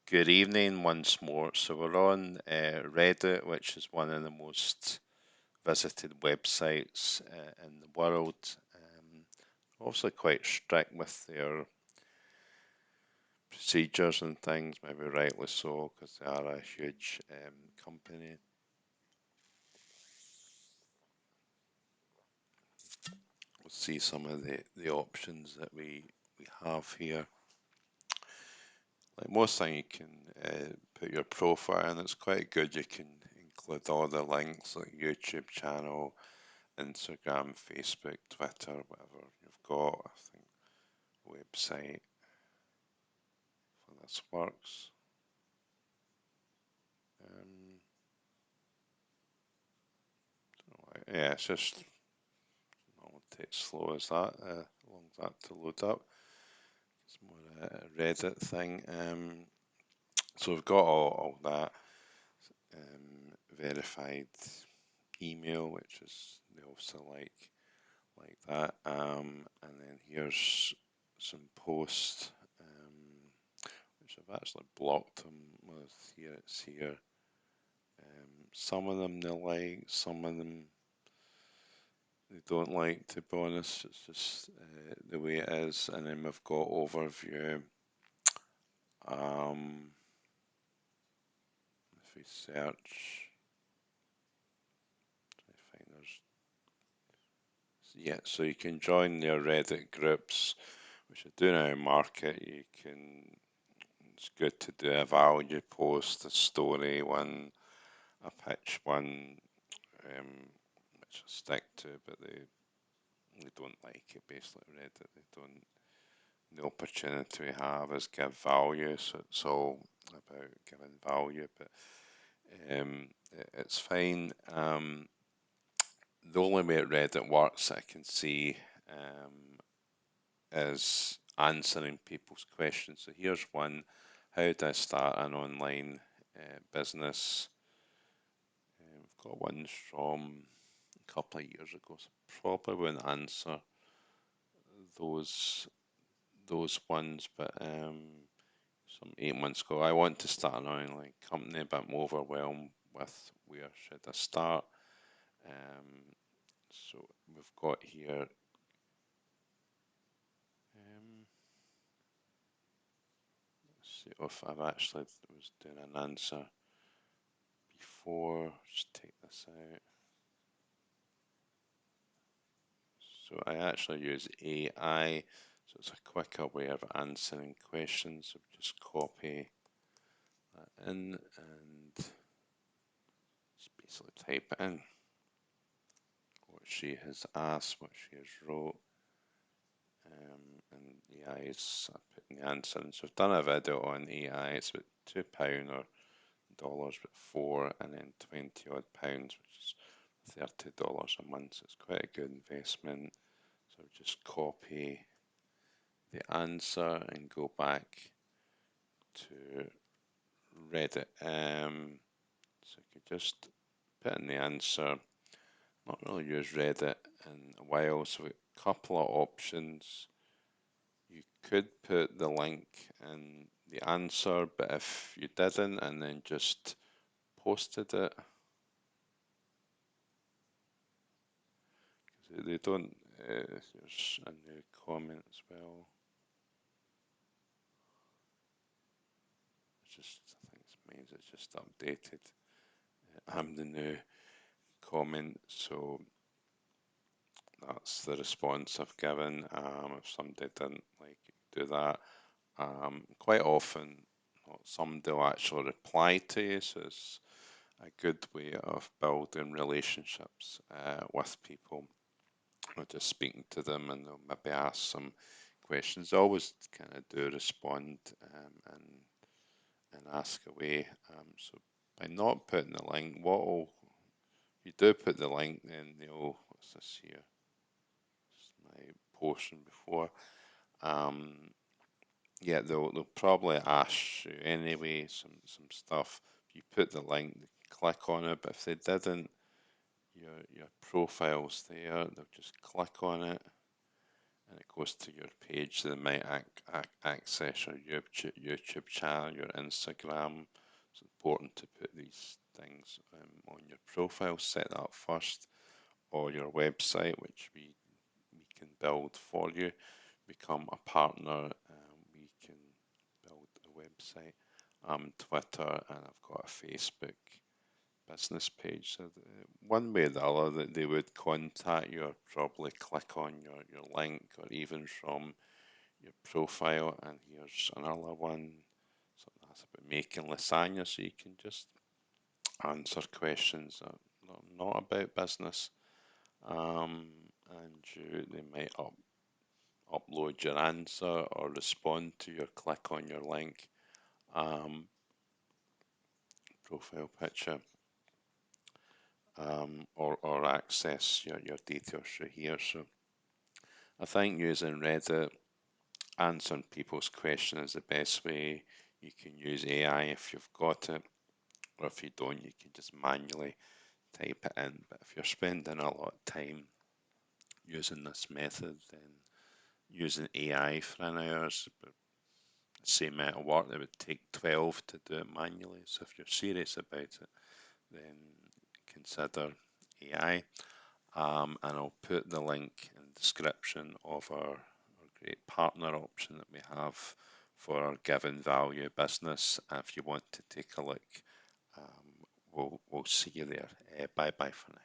Good evening once more. So we're on Reddit, which is one of the most visited websites in the world. Also quite strict with their procedures and things, maybe rightly so, because they are a huge company. We'll see some of the options that we have here. Like most things, you can put your profile in. It's quite good. You can include all the links, like YouTube channel, Instagram, Facebook, Twitter, whatever you've got. I think website for this works. Um, yeah, it's just it'll take slow as that, long as that to load up. It's more a Reddit thing. So we've got all that verified email, which is they also like that. And then here's some posts, which I've actually blocked them with here. It's here. Some of them they like, some of them they don't like. To be honest, it's just the way it is. And then we've got overview. If we search, I find there's yeah. So you can join their Reddit groups, which I do now market. You can. It's good to do a value post, a story one, a pitch one, which I stick to, but they don't like it. Basically, Reddit. They don't. The opportunity we have is give value, so it's all about giving value. But it's fine. The only way Reddit works that I can see is answering people's questions. So here's one: how do I start an online business? We've got ones from a couple of years ago, so probably won't answer those those ones, but some 8 months ago. I want to start an online company, but I'm overwhelmed with where should I start. So we've got here. Let's see if I've actually was doing an answer before. Just take this out. So I actually use AI, so it's a quicker way of answering questions. So just copy that in and just basically type it in what she has asked, what she has wrote, and AI is putting the answer in. So I've done a video on AI. It's about £2 or dollars, but four, and then 20 odd pounds, which is $30 a month. So it's quite a good investment. So just copy the answer and go back to Reddit. So you could just put in the answer. Not really use Reddit in a while, so a couple of options. You could put the link in the answer, but if you didn't and then just posted it, they don't. There's a new comment as well. It's just I think it means it's just updated. I'm the new comment, so that's the response I've given. If somebody didn't like do that, quite often somebody will actually reply to you, so it's a good way of building relationships with people. Or just speaking to them, and they'll maybe ask some questions. I always kind of do respond and ask away. So by not putting the link, if you do put the link, then they'll, what's this here? It's my portion before. Yeah, they'll probably ask you anyway some stuff. If you put the link, they click on it. But if they didn't, your profile's there. They'll just click on it, and it goes to your page. They might access your YouTube channel, your Instagram. It's important to put these things on your profile, set that up first, or your website, which we can build for you. Become a partner, we can build a website. Twitter, and I've got a Facebook business page. So one way or the other that they would contact you, or probably click on your link, or even from your profile. And here's another one. So that's about making lasagna. So you can just answer questions that are not about business. And they might upload your answer or respond to your click on your link, profile picture, or access your details through here. So I think using Reddit, answering people's questions is the best way. You can use AI if you've got it, or if you don't, you can just manually type it in. But if you're spending a lot of time using this method, then using AI for an hour is about the same amount of work that would take 12 to do it manually. So if you're serious about it, then consider AI. And I'll put the link in the description of our great partner option that we have for our given value business. If you want to take a look, we'll see you there. Bye bye for now.